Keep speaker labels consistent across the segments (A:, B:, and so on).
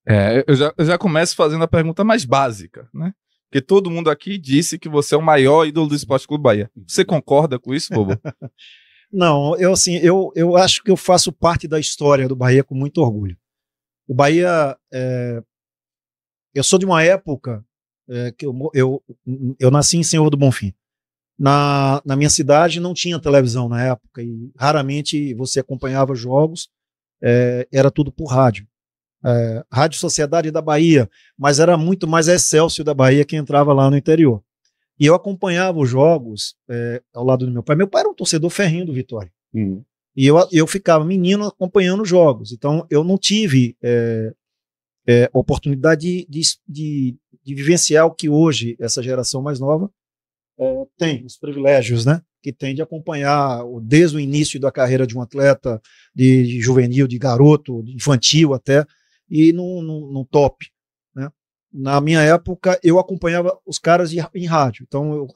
A: Eu já começo fazendo a pergunta mais básica, né? Porque todo mundo aqui disse que você é o maior ídolo do Esporte Clube Bahia. Você concorda com isso, Bobo?
B: Não, eu acho que eu faço parte da história do Bahia com muito orgulho. O Bahia, eu sou de uma época que eu nasci em Senhor do Bonfim. Na minha cidade não tinha televisão na época e raramente você acompanhava jogos, era tudo por rádio. Rádio Sociedade da Bahia, mas era muito mais a Excelsior da Bahia que entrava lá no interior. E eu acompanhava os jogos ao lado do meu pai. Meu pai era um torcedor ferrenho do Vitória. E eu ficava menino acompanhando os jogos. Então eu não tive oportunidade de vivenciar o que hoje essa geração mais nova tem, os privilégios, né? Que tem de acompanhar desde o início da carreira de um atleta, de juvenil, de garoto, de infantil até, e no top, né? Na minha época, eu acompanhava os caras em rádio. Então, eu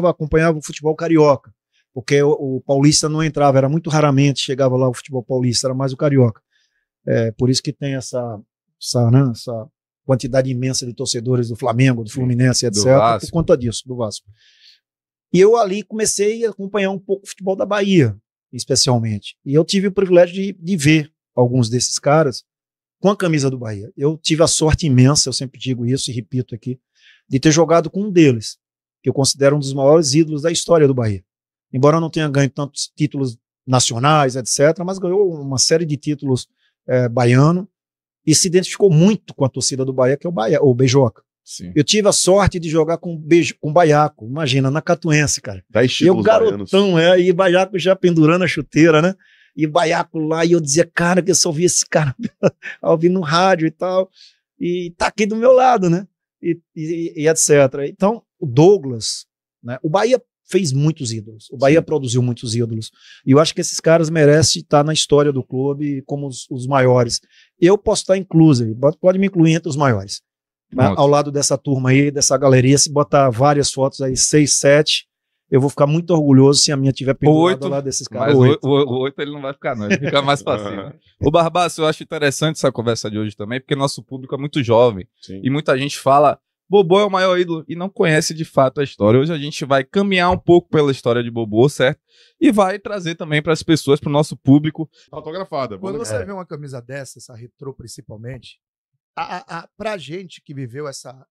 B: acompanhava o futebol carioca, porque o paulista não entrava, era muito raramente chegava lá o futebol paulista, era mais o carioca. Por isso que tem essa quantidade imensa de torcedores do Flamengo, do Fluminense, etc., por conta disso, do Vasco. E eu ali comecei a acompanhar um pouco o futebol da Bahia, especialmente. E eu tive o privilégio de ver alguns desses caras com a camisa do Bahia. Eu tive a sorte imensa, eu sempre digo isso e repito aqui, de ter jogado com um deles, que eu considero um dos maiores ídolos da história do Bahia. Embora eu não tenha ganho tantos títulos nacionais, etc., mas ganhou uma série de títulos baiano e se identificou muito com a torcida do Bahia, que é o Beijoca.
A: Sim.
B: Eu tive a sorte de jogar com Baiaco, imagina, na Catuense, cara.
C: E
B: eu garotão, e Baiaco já pendurando a chuteira, né? E Baiaco lá, e eu dizia, cara, que eu só vi esse cara ouvindo no rádio e tal, e tá aqui do meu lado, né? E etc. Então, o Douglas, né? O Bahia fez muitos ídolos, o Bahia produziu muitos ídolos, e eu acho que esses caras merecem estar na história do clube como os maiores. Eu posso estar incluso, pode me incluir entre os maiores. Ao lado dessa turma aí, dessa galeria, se botar várias fotos aí, 6, 7, eu vou ficar muito orgulhoso se a minha tiver pendurado ao lado desses caras.
A: Mas o 8 ele não vai ficar, não, ele fica mais passivo. O Barbaço, eu acho interessante essa conversa de hoje também, porque nosso público é muito jovem.
C: Sim.
A: E muita gente fala, Bobô é o maior ídolo, e não conhece de fato a história. Hoje a gente vai caminhar um pouco pela história de Bobô, certo? E vai trazer também para as pessoas, para o nosso público.
C: Autografada.
D: Quando você vê uma camisa dessa, essa retrô principalmente, pra gente que viveu essa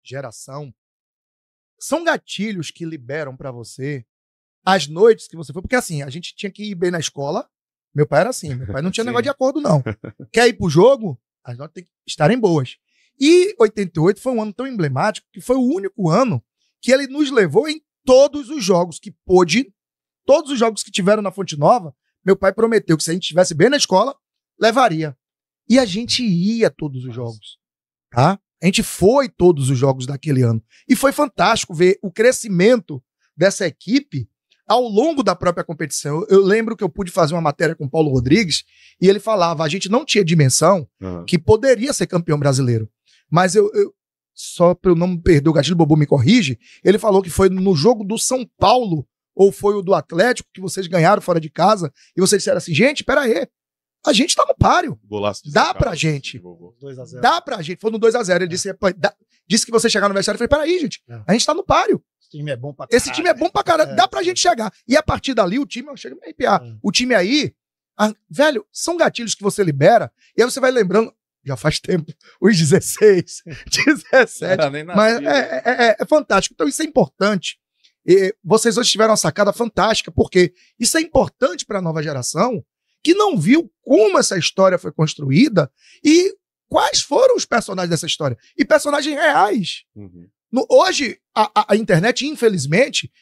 D: geração, são gatilhos que liberam pra você as noites que você foi. Porque assim, a gente tinha que ir bem na escola. Meu pai era assim, meu pai não tinha negócio de acordo, não. Quer ir pro jogo? As notas têm que estarem boas. E 88 foi um ano tão emblemático que foi o único ano que ele nos levou em todos os jogos que pôde, todos os jogos que tiveram na Fonte Nova, meu pai prometeu que se a gente estivesse bem na escola, levaria. E a gente ia todos os jogos, tá? A gente foi todos os jogos daquele ano. E foi fantástico ver o crescimento dessa equipe ao longo da própria competição. Eu lembro que eu pude fazer uma matéria com o Paulo Rodrigues e ele falava, a gente não tinha dimensão que poderia ser campeão brasileiro. Mas só para eu não perder o gatilho, o Bobo me corrige, ele falou que foi no jogo do São Paulo ou foi o do Atlético que vocês ganharam fora de casa e vocês disseram assim, gente, peraí, a gente tá no páreo. Dá pra gente.
B: 2-0.
D: Dá pra gente. Foi no 2-0. Ele disse que você chegar no vestiário. Eu falei, peraí, gente. A gente tá no páreo.
B: Esse time é bom pra caralho.
D: Esse time é bom pra caralho. Dá pra gente chegar. E a partir dali, o time... Chega a me arrepiar. O time aí... velho, são gatilhos que você libera. E aí você vai lembrando... Já faz tempo. Os 16, 17. Mas é fantástico. Então isso é importante. E vocês hoje tiveram uma sacada fantástica. Porque isso é importante pra nova geração que não viu como essa história foi construída e quais foram os personagens dessa história. E personagens reais. Hoje, a internet, infelizmente,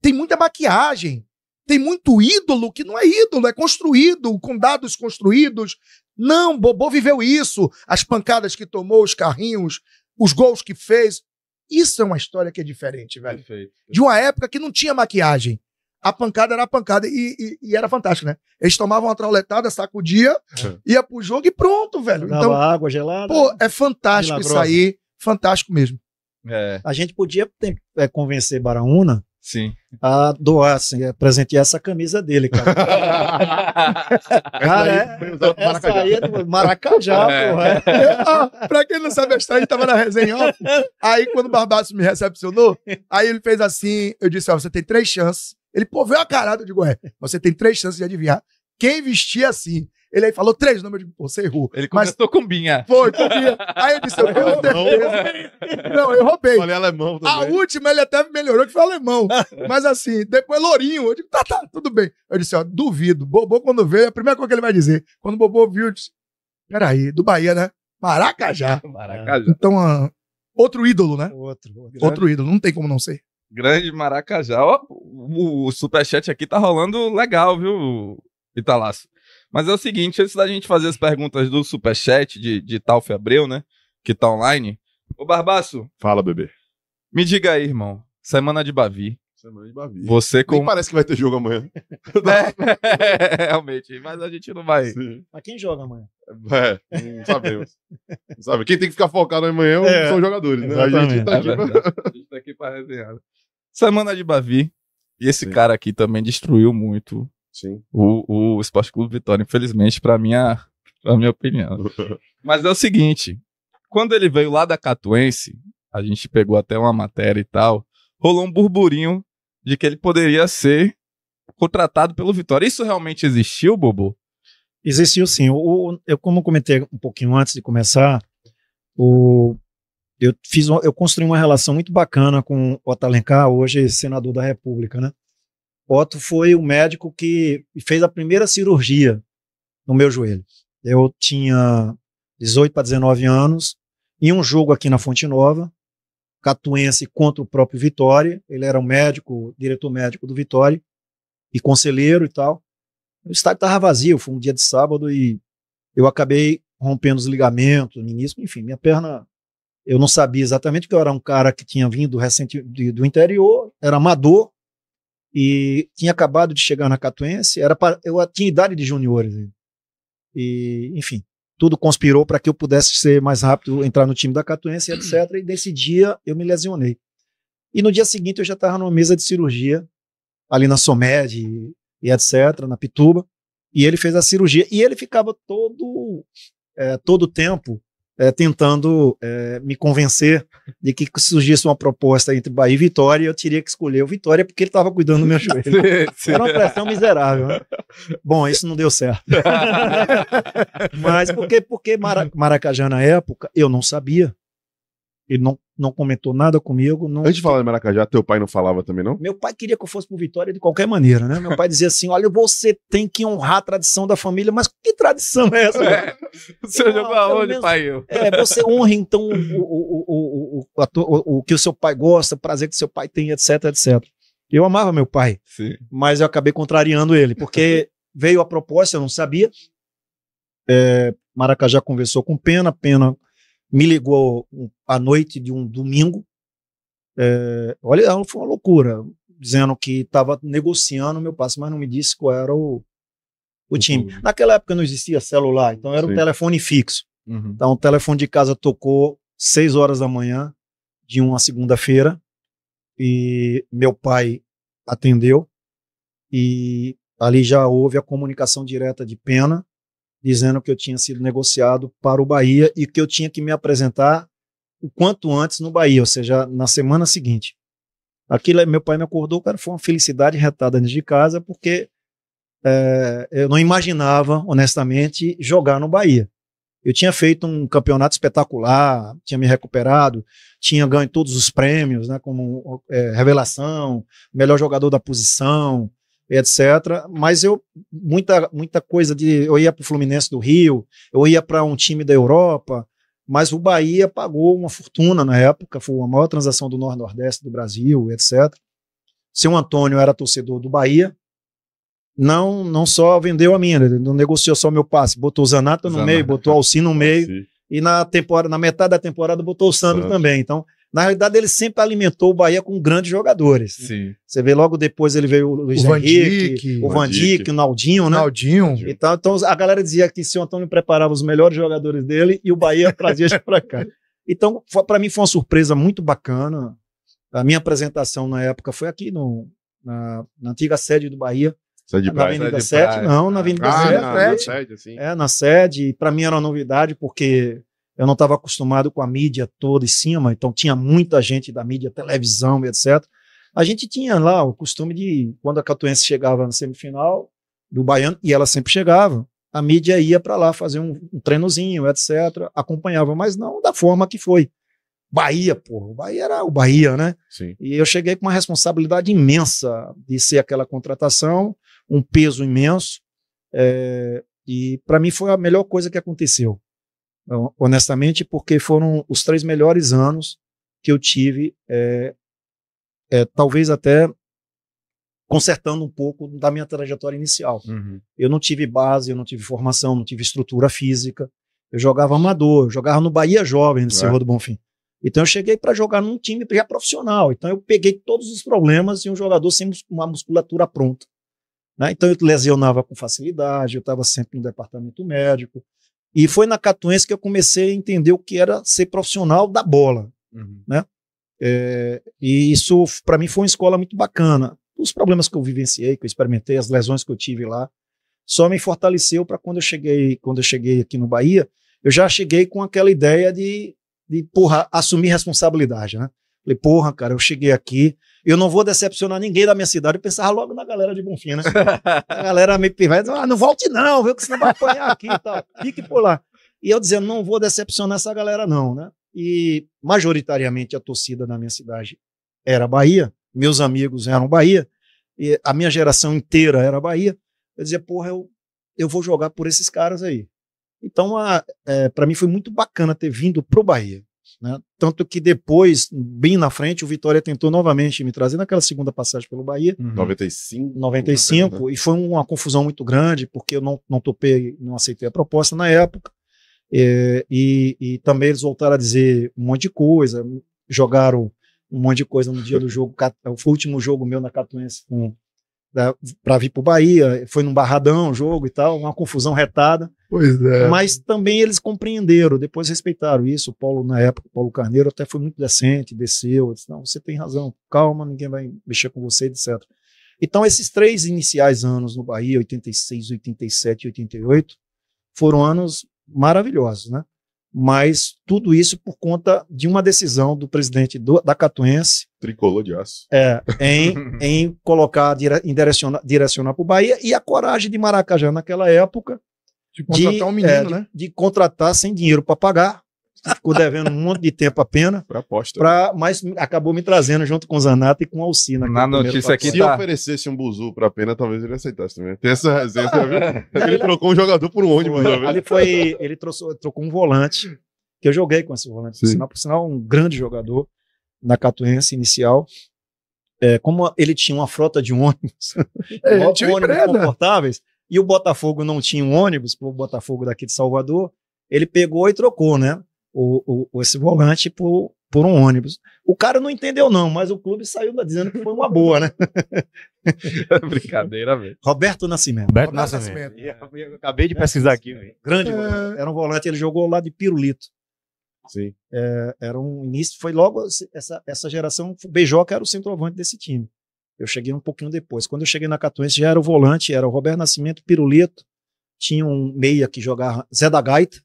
D: tem muita maquiagem, tem muito ídolo que não é ídolo, é construído, com dados construídos. Não, Bobô viveu isso, as pancadas que tomou, os carrinhos, os gols que fez. Isso é uma história que é diferente, velho. Perfeito. De uma época que não tinha maquiagem. A pancada era a pancada e era fantástico, né? Eles tomavam uma trauletada, sacudia, ia pro jogo e pronto, velho. Então,
B: água gelada.
D: Pô, é fantástico milagrosa. Isso aí, fantástico mesmo.
B: A gente podia convencer Baraúna
A: Sim.
B: a doar, assim, presentear essa camisa dele, cara. Cara, essa aí é do Maracajá, porra.
D: Pra quem não sabe a história, a gente tava na resenha off. Aí, quando o Barbaço me recepcionou, aí ele fez assim, eu disse, ó, você tem 3 chances. Ele, pô, veio a carada, eu digo, você tem 3 chances de adivinhar quem vestia assim. Ele aí falou 3 nomes, eu digo, pô, você errou.
A: Ele começou com Binha.
D: Foi, com Binha. Aí eu disse, eu tenho certeza. Não, eu roubei.
C: Falei alemão também.
D: A última ele até melhorou, que foi alemão. Mas assim, depois Lourinho. Eu digo, tá, tudo bem. Eu disse, ó, duvido. Bobô, quando veio, a primeira coisa que ele vai dizer. Quando o Bobô viu, eu disse, peraí, do Bahia, né? Maracajá. Então, outro ídolo, né? Outro ídolo, não tem como não ser.
A: Grande Maracajá. Ó, o superchat aqui tá rolando legal, viu, Italaço? Mas é o seguinte, antes da gente fazer as perguntas do superchat de Talf Abreu, né, que tá online. Ô, Barbaço.
C: Fala, bebê.
A: Me diga aí, irmão. Semana de Bavi.
C: Semana de Bavi.
A: Você com...
C: Nem parece que vai ter jogo amanhã.
A: Realmente, mas a gente não vai...
C: Sim.
B: Mas quem joga amanhã?
C: Não sabemos. Não sabe. Quem tem que ficar focado amanhã são os jogadores, né? A gente tá aqui
A: a gente tá aqui pra resenhar. Semana de Bavi. E esse cara aqui também destruiu muito...
C: Sim.
A: O Esporte Clube Vitória, infelizmente, pra minha opinião. Mas é o seguinte, quando ele veio lá da Catuense, a gente pegou até uma matéria e tal, rolou um burburinho de que ele poderia ser contratado pelo Vitória. Isso realmente existiu, Bobo?
B: Existiu sim. Eu, como comentei um pouquinho antes de começar, eu construí uma relação muito bacana com o Otto Alencar, hoje senador da República, né? Otto foi o médico que fez a primeira cirurgia no meu joelho. Eu tinha 18 para 19 anos, em um jogo aqui na Fonte Nova, Catuense contra o próprio Vitória. Ele era um médico, diretor médico do Vitória, e conselheiro e tal. O estádio estava vazio, foi um dia de sábado, e eu acabei rompendo os ligamentos, menisco, enfim, minha perna... Eu não sabia exatamente, porque eu era um cara que tinha vindo recente do interior, era amador, e tinha acabado de chegar na Catuense, eu tinha idade de juniores. E, enfim, tudo conspirou para que eu pudesse ser mais rápido, entrar no time da Catuense, etc. E nesse dia eu me lesionei. E no dia seguinte eu já estava numa mesa de cirurgia, ali na Somed e etc., na Pituba, e ele fez a cirurgia. E ele ficava todo o tempo tentando me convencer de que surgisse uma proposta entre Bahia e Vitória, eu teria que escolher o Vitória porque ele estava cuidando do meu joelho. Era uma pressão miserável, né? Bom, isso não deu certo. Mas porque Maracajá na época, eu não sabia. Ele não comentou nada comigo. Não...
C: Antes de falar de Maracajá, teu pai não falava também, não?
B: Meu pai queria que eu fosse pro Vitória de qualquer maneira, né? Meu pai dizia assim, olha, você tem que honrar a tradição da família, mas que tradição é essa?
A: Você jogou aonde, pai?
B: Você honra, então, o que o seu pai gosta, o prazer que seu pai tem, etc, etc. Eu amava meu pai,
A: sim,
B: mas eu acabei contrariando ele, porque veio a proposta, eu não sabia. Maracajá conversou com Pena me ligou à noite de um domingo, olha, foi uma loucura, dizendo que estava negociando o meu passe, mas não me disse qual era o time. Naquela época não existia celular, então era um telefone fixo.
A: Uhum.
B: Então o telefone de casa tocou 6 horas da manhã de uma segunda-feira e meu pai atendeu e ali já houve a comunicação direta de Pena, dizendo que eu tinha sido negociado para o Bahia e que eu tinha que me apresentar o quanto antes no Bahia, ou seja, na semana seguinte. Aquilo, meu pai me acordou, cara, foi uma felicidade retada dentro de casa, porque eu não imaginava, honestamente, jogar no Bahia. Eu tinha feito um campeonato espetacular, tinha me recuperado, tinha ganho todos os prêmios, né, como revelação, melhor jogador da posição, etc. Mas muita coisa eu ia para o Fluminense do Rio, eu ia para um time da Europa, mas o Bahia pagou uma fortuna na época, foi a maior transação do Nordeste do Brasil, etc. Seu Antônio era torcedor do Bahia, não só vendeu a minha, não negociou só meu passe, botou o Zanata no meio, botou o Alci no meio, e na metade da temporada botou o Sandro também. Então, na realidade, ele sempre alimentou o Bahia com grandes jogadores.
A: Sim.
B: Você vê, logo depois ele veio o Luiz Henrique, o Van Dijk, o Naldinho, né? Então a galera dizia que o Antônio preparava os melhores jogadores dele e o Bahia trazia para cá. Então, para mim foi uma surpresa muito bacana. A minha apresentação na época foi aqui na antiga sede do Bahia.
C: Sede de
B: Na
C: praia.
B: Avenida 7, não, na Avenida 7.
C: Na sede, assim.
B: Na sede. Para mim era uma novidade, porque eu não estava acostumado com a mídia toda em cima, então tinha muita gente da mídia, televisão, etc. A gente tinha lá o costume de, quando a Catuense chegava na semifinal do Baiano, e ela sempre chegava, a mídia ia para lá fazer um treinozinho, etc., acompanhava, mas não da forma que foi. Bahia, porra, o Bahia era o Bahia, né?
C: Sim.
B: E eu cheguei com uma responsabilidade imensa de ser aquela contratação, um peso imenso, e para mim foi a melhor coisa que aconteceu, honestamente, porque foram os 3 melhores anos que eu tive, talvez até consertando um pouco da minha trajetória inicial.
C: Uhum.
B: Eu não tive base, eu não tive formação, não tive estrutura física, eu jogava amador, eu jogava no Bahia Jovem, no Cerro do Bonfim. Então eu cheguei para jogar num time já profissional, então eu peguei todos os problemas de um jogador sem uma musculatura pronta, né? Então eu lesionava com facilidade, eu estava sempre no departamento médico, e foi na Catuense que eu comecei a entender o que era ser profissional da bola, né? E isso para mim foi uma escola muito bacana. Os problemas que eu vivenciei, que eu experimentei, as lesões que eu tive lá, só me fortaleceu para quando eu cheguei aqui no Bahia, eu já cheguei com aquela ideia de assumir responsabilidade, né? Falei, porra, cara, eu cheguei aqui, eu não vou decepcionar ninguém da minha cidade. Eu pensava logo na galera de Bonfim, né? A galera me pedindo, não volte não, viu, que você não vai apanhar aqui e tal, fique por lá. E eu dizendo, não vou decepcionar essa galera não, né? E majoritariamente a torcida da minha cidade era Bahia, meus amigos eram Bahia, e a minha geração inteira era Bahia. Eu dizia, porra, eu vou jogar por esses caras aí. Então, para mim foi muito bacana ter vindo pro Bahia, né? Tanto que depois, bem na frente, o Vitória tentou novamente me trazer naquela segunda passagem pelo Bahia. 95, né? E foi uma confusão muito grande, porque eu não topei, não aceitei a proposta na época. E também eles voltaram a dizer um monte de coisa, jogaram um monte de coisa no dia do jogo. Foi o último jogo meu na Catuense para vir para o Bahia, foi num barradão o jogo e tal, uma confusão retada.
D: Pois é.
B: Mas também eles compreenderam, depois respeitaram isso. O Paulo, na época, o Paulo Carneiro até foi muito decente, desceu, disse, não, você tem razão, calma, ninguém vai mexer com você, etc. Então esses 3 iniciais anos no Bahia, 86, 87 e 88, foram anos maravilhosos, né? Mas tudo isso por conta de uma decisão do presidente da Catuense,
C: tricolor de aço,
B: em colocar, direcionar para o Bahia, e a coragem de Maracajá naquela época
D: de contratar um menino, né?
B: De contratar sem dinheiro para pagar, ficou devendo um monte de tempo a pena, mas acabou me trazendo junto com o Zanato e com o Alci.
A: Na notícia aqui
C: se oferecesse um buzu para Pena, talvez ele aceitasse também. Tem essa resenha, ele trocou um jogador por um ônibus.
B: Ele trocou um volante, que eu joguei com esse volante, por sinal um grande jogador na Catuense inicial. Como ele tinha uma frota de ônibus, ônibus confortáveis, e o Botafogo não tinha um ônibus, o Botafogo daqui de Salvador, ele pegou e trocou, né? Esse volante por um ônibus. O cara não entendeu não, mas o clube saiu dizendo que foi uma boa, né?
A: Brincadeira, velho.
B: Roberto Nascimento.
D: Roberto Nascimento.
E: Eu acabei de pesquisar aqui, velho.
B: Grande volante. Era um volante, ele jogou lá de Pirulito.
C: Sim.
B: Era um início, foi logo essa geração, o Beijoca era o centroavante desse time. Eu cheguei um pouquinho depois. Quando eu cheguei na Catuense já era o volante, era o Roberto Nascimento, Pirulito, tinha um meia que jogava, Zé da Gaita,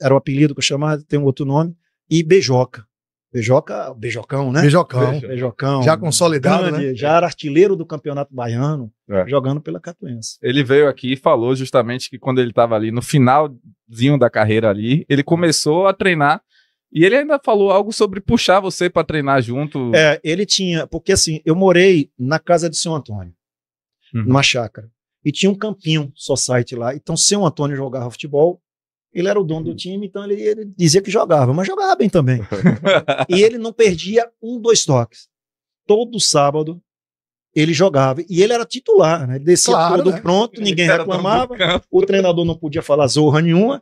B: era o apelido que eu chamava, tem um outro nome, e Beijoca. Beijocão, né? Beijocão.
D: Já consolidado,
B: grande,
D: né?
B: Já era artilheiro do Campeonato Baiano, jogando pela Catuense.
A: Ele veio aqui e falou justamente que quando ele estava ali no finalzinho da carreira ali, ele começou a treinar, e ele ainda falou algo sobre puxar você para treinar junto.
B: Ele tinha, porque assim, eu morei na casa de Seu Antônio, numa chácara, e tinha um campinho society lá, então Seu Antônio jogava futebol. Ele era o dono do time, então ele dizia que jogava, mas jogava bem também. E ele não perdia 2 toques. Todo sábado ele jogava. E ele era titular, né? Ele descia todo pronto, ninguém reclamava. O treinador não podia falar zorra nenhuma.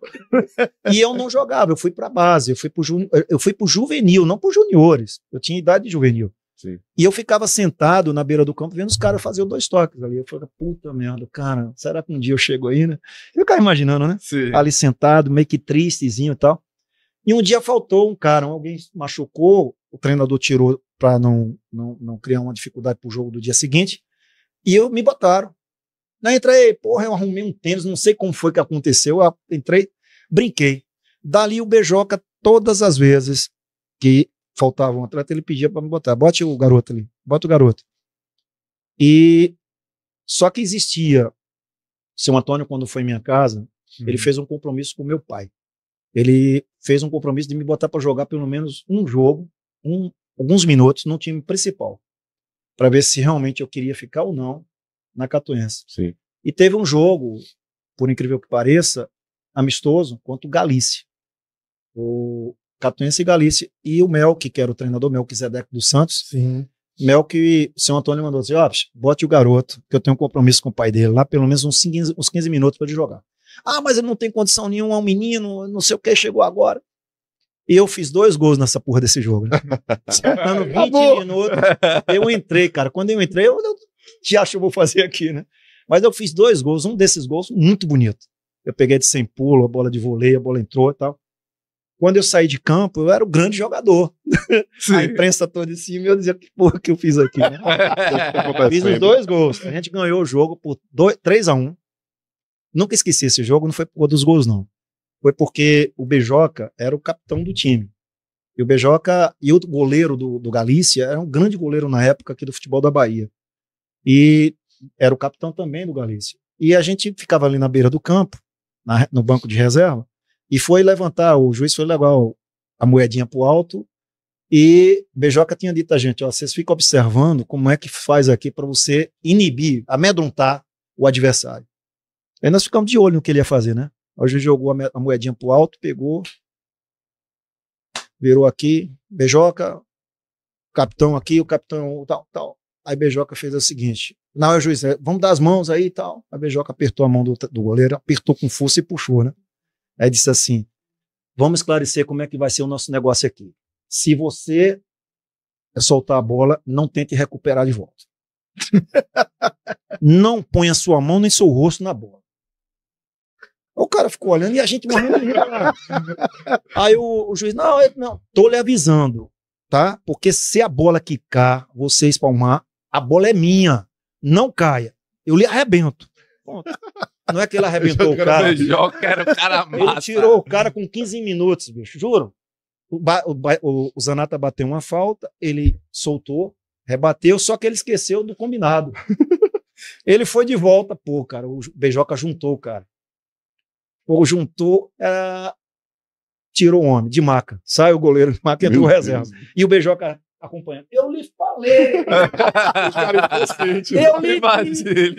B: E eu não jogava, eu fui para a base, eu fui pro juvenil, não para os juniores. Eu tinha idade de juvenil.
C: Sim.
B: E eu ficava sentado na beira do campo vendo os caras fazer 2 toques ali. Eu falei, puta merda, cara, será que um dia eu chego aí, né? Eu ficava imaginando, né?
A: Sim.
B: Ali sentado, meio que tristezinho e tal. E um dia faltou um cara, alguém machucou, o treinador tirou para não criar uma dificuldade para o jogo do dia seguinte, e me botaram. Aí entrei, porra, eu arrumei um tênis, não sei como foi que aconteceu, eu entrei, brinquei. Dali o Beijoca, todas as vezes que faltava um atleta, ele pedia para me botar, bote o garoto ali, bota o garoto. E só que existia, o seu Antônio, quando foi em minha casa, ele fez um compromisso com meu pai. Ele fez um compromisso de me botar para jogar pelo menos um jogo, alguns minutos no time principal, para ver se realmente eu queria ficar ou não na Catuense.
C: Sim.
B: E teve um jogo, por incrível que pareça, amistoso, contra o Galícia. O Catuense e Galícia. E o Melk, que era o treinador, Melquisedeque dos Santos.
D: Sim.
B: Melk, o seu Antônio mandou dizer, bote o garoto, que eu tenho um compromisso com o pai dele, lá pelo menos uns 15 minutos para ele jogar. Ah, mas ele não tem condição nenhuma, é um menino, não sei o que, chegou agora. E eu fiz 2 gols nessa porra desse jogo. Né? Faltando 20 minutos, eu entrei, cara. Quando eu entrei, eu já acho que eu vou fazer aqui, né? Mas eu fiz 2 gols, um desses gols muito bonito. Eu peguei de 100 pulo, a bola de voleio, a bola entrou e tal. Quando eu saí de campo, eu era o grande jogador. A imprensa toda em cima, eu dizia, que porra que eu fiz aqui, né? Fiz os 2 gols. A gente ganhou o jogo por 3-1. Nunca esqueci esse jogo, não foi por dos gols, não. Foi porque o Beijoca era o capitão do time. E o Beijoca e o goleiro do Galícia era um grande goleiro na época aqui do futebol da Bahia. E era o capitão também do Galícia. E a gente ficava ali na beira do campo, no banco de reserva, e foi levantar, o juiz foi levar a moedinha pro alto, e Beijoca tinha dito a gente, vocês ficam observando como é que faz aqui para você inibir, amedrontar o adversário. Aí nós ficamos de olho no que ele ia fazer, né? Aí o juiz jogou a moedinha pro alto, pegou, virou aqui, Beijoca, capitão aqui, o capitão tal. Aí Beijoca fez o seguinte, não, o juiz, vamos dar as mãos aí e tal. Aí Beijoca apertou a mão do goleiro, apertou com força e puxou, né? Aí disse assim, vamos esclarecer como é que vai ser o nosso negócio aqui. Se você soltar a bola, não tente recuperar de volta. Não ponha sua mão nem seu rosto na bola. O cara ficou olhando e a gente morrendo de rir. Aí o juiz, não, tô lhe avisando, tá? Porque se a bola quicar, você espalmar, a bola é minha, não caia. Eu lhe arrebento. Ponto. Não é que ele arrebentou o cara. Ele tirou o cara com 15 minutos, bicho, juro. O Zanata bateu uma falta, ele soltou, rebateu, só que ele esqueceu do combinado. Ele foi de volta, pô, cara, o Beijoca juntou o cara. Ou juntou, tirou o homem de maca. Sai o goleiro de maca e entrou reserva. E o Beijoca acompanhando. Eu lhe falei! Eu lhe falei!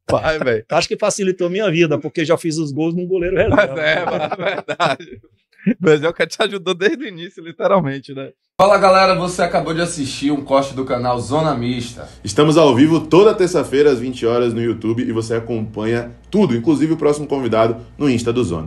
A: Pai, velho.
B: Acho que facilitou minha vida, porque já fiz os gols num goleiro reserva.
A: Mas é verdade. O Beijoca te ajudou desde o início, literalmente, né? Fala, galera, você acabou de assistir um corte do canal Zona Mista.
C: Estamos ao vivo toda terça-feira às 20 horas no YouTube e você acompanha tudo, inclusive o próximo convidado no Insta do Zona.